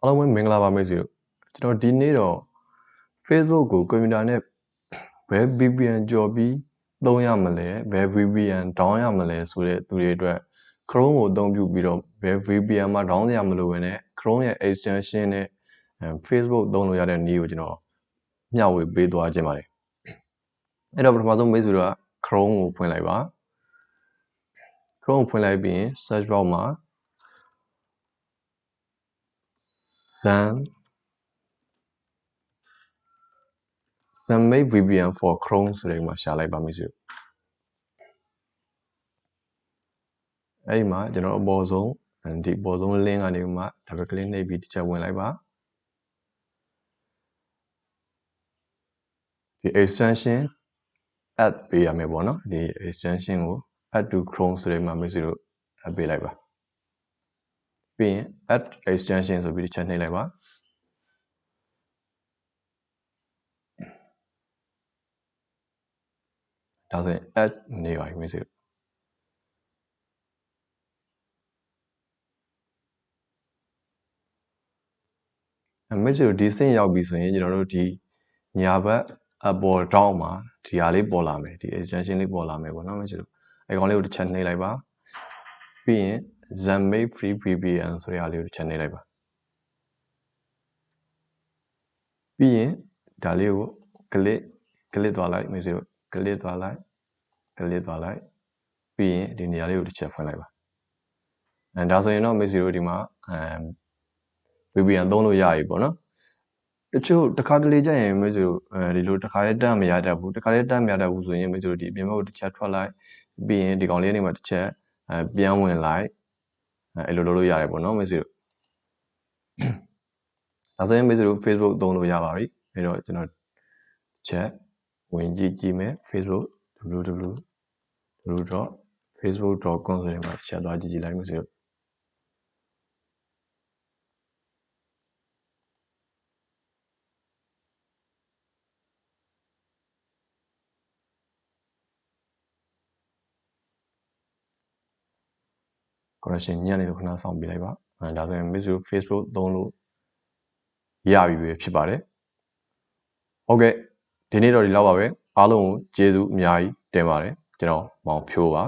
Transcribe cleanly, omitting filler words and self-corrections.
အားလုံးပဲမင်္ဂလာပါမိတ်ဆွေတို့ကျွန်တော်ဒီနေ့တော့ Facebook ကိုကွန်ပျူတာနဲ့ဘယ် VPN ကြော်ပြီးသုံးရမလဲဘယ် VPN down ရမလဲဆိုတဲ့သူတွေအတွက် Chrome ကိုအသုံးပြုပြီးတော့ဘယ် VPN မှာ down ရမလို့ပဲနဲ့ Chrome ရဲ့ extension နဲ့ Facebook သုံးလို့ရတဲ့နည်းကိုကျွန်တော်မျှဝေပေးသွားခြင်းပါတယ်အဲ့တော့ပထမဆုံးမိတ်ဆွေတို့က Chrome ကိုဖွင့်လိုက်ပါ Chrome ကိုဖွင့်လိုက်ပြီးရင် search box မှာZenmate VPN for Chrome ဆိုတဲ့မှာရှာလိုက်ပါမိတ်ဆွေအဲ့ဒီမှာကျွန်တော်အပေါ်ဆုံးဒီအပေါ်ဆုံး link ကနေမှ double click နှိပ်ပြီးတစ်ချက်ဝင်လိုက်ပါဒီ extension add ပေးရမယ်ပေါ့နော်ဒီ extension ကို add to Chrome ဆိုတဲ့မှာမိတ်ဆွေတို့ add ပေးလိုက်ပါပြီးရင် add extension ဆိုပြီးတစ်ချက်နှိပ်လိုက်ပါဒါဆိုရင် add နေပါပြီမိတ်ဆွေမိတ်ဆွေတို့ဒီဆင့်ရောက်ပြီဆိုရင်ကျွန်တော်တို့ဒီညာဘက်အပေါ်တောင်းမှာဒီဟာလေးပေါ်လာမယ်ဒီ extension လေးပေါ်လာမယ်ပေါ့နော်မိတ်ဆွေတို့အဲကောင်လေးကိုတစ်ချက်နှိပ်လိုက်ပါပြီးရင် Zenmate free VPN ဆိုတဲ့ဟာလေးကိုတစ်ချက်နှိပ်လိုက်ပါပြီးရင်ဒါလေးကို click သွားလိုက်မိတ်ဆွေတို့ click သွားလိုက်ပြီးရင်ဒီနေရာလေးကိုတစ်ချက်ဖွင့်လိုက်ပါဒါဆိုရင်တော့မိတ်ဆွေတို့ဒီမှာVPN သုံးလို့ရပြီပေါ့နော်တချို့တစ်ခါတလေကြာရင်မိတ်ဆွေတို့ဒီလိုတစ်ခါလေးတက်မရတတ်ဘူးတစ်ခါလေးတက်မရတတ်ဘူးဆိုရင်မိတ်ဆွေတို့ဒီအပြင်ဘက်ကိုတစ်ချက်ထွက်လိုက်ပြီးရင်ဒီကောင်လေးနေမှာတစ်ချက်ပြန်ဝင်လိုက်အဲ့လိုလုပ်လို့ရတယ်ပေါ့နော်မိတ်ဆွေတို့ဒါဆိုရင်မိတ်ဆွေတို့ Facebook သုံးလို့ရပါပြီအဲ့တော့ကျွန်တော်ချက်ဝင်ကြည့်မယ် Facebook www.facebook.com ဆိုတဲ့မှာချက်သွားကြည့်လိုက်မိတ်ဆွေတို့connection ညံ့နေလို့ခဏစောင့်ပေးလိုက်ပါဒါဆိုရင်မိတ်ဆွေတို့ Facebook သုံးလို့ရပြီပဲဖြစ်ပါတယ်ဟုတ်ကဲ့ဒီနေ့တော့ဒီလောက်ပါပဲအားလုံးကိုကျေးဇူးအများကြီးတင်ပါတယ်ကျွန်တော်မောင်ဖြိုးပါ